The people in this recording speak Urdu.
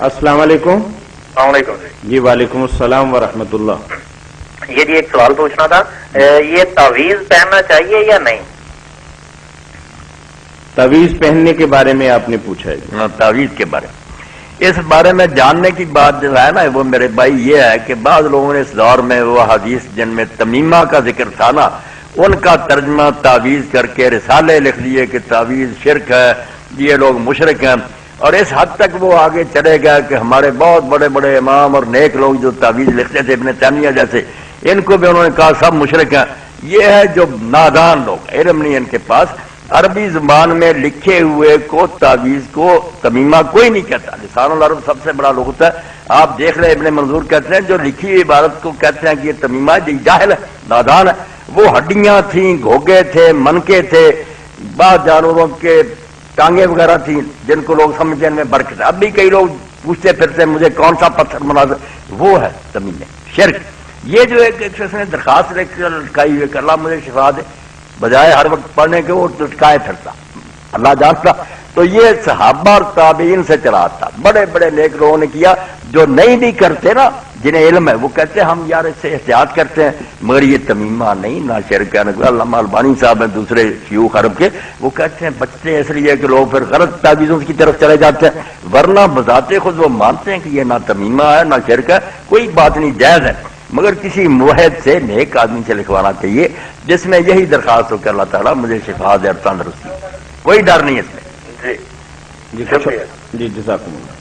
السلام علیکم. السلام علیکم. جی وعلیکم السلام ورحمۃ اللہ. یہ جی ایک سوال پوچھنا تھا، یہ تعویذ پہننا چاہیے یا نہیں؟ تعویذ پہننے کے بارے میں آپ نے پوچھا ہے. تعویذ کے بارے میں اس بارے میں جاننے کی بات جو ہے نا وہ میرے بھائی یہ ہے کہ بعض لوگوں نے اس دور میں وہ حدیث جن میں تمیمہ کا ذکر تھا نا ان کا ترجمہ تعویذ کر کے رسالے لکھ لیے کہ تعویذ شرک ہے، یہ لوگ مشرک ہیں، اور اس حد تک وہ آگے چلے گئے کہ ہمارے بہت بڑے بڑے امام اور نیک لوگ جو تعویذ لکھتے تھے ابن تیمیہ جیسے، ان کو بھی انہوں نے کہا سب مشرک ہیں. یہ ہے جو نادان لوگ، علم نہیں ان کے پاس. عربی زبان میں لکھے ہوئے کو تعویذ کو تمیمہ کوئی نہیں کہتا. لسان العرب سب سے بڑا لغت ہے. آپ دیکھ رہے ابن منظور کہتے ہیں جو لکھی ہوئی عبارت کو کہتے ہیں کہ یہ تمیمہ ہے، جاہل ہے، نادان ہے. وہ ہڈیاں تھیں، گھوگے تھے، منکے تھے، بعض جانوروں کے ٹانگیں وغیرہ تھیں جن کو لوگ سمجھتے ہیں ان میں برکت ہے. اب بھی کئی لوگ پوچھتے پھرتے مجھے کون سا پتھر مناظر، وہ ہے تمیمہ شرک. یہ جو ایک شخص نے درخواست لکھائی ہوئی کہ اللہ مجھے شفا دے، بجائے ہر وقت پڑھنے کے وہ لٹکائے پھرتا، اللہ جانتا. تو یہ صحابہ اور تابعین سے چلا تھا. بڑے بڑے نیک لوگوں نے کیا. جو نہیں بھی کرتے نا جنہیں علم ہے وہ کہتے ہیں ہم یار اس سے احتیاط کرتے ہیں، مگر یہ تمیمہ نہیں، نہ شرک ہے. علامہ البانی صاحب ہیں دوسرے شیوخ عرب کے، وہ کہتے ہیں بچتے ہیں اس لیے کہ لوگ پھر غلط تعویذوں کی طرف چلے جاتے ہیں، ورنہ بذات خود وہ مانتے ہیں کہ یہ نہ تمیمہ ہے نہ شرک ہے، کوئی بات نہیں، جائز ہے. مگر کسی موحد سے نیک آدمی سے لکھوانا چاہیے جس میں یہی درخواست ہو کہ اللہ تعالیٰ مجھے شفا دے اور تندرستی. کوئی ڈر نہیں اس میں. جی جی جزاکم اللہ.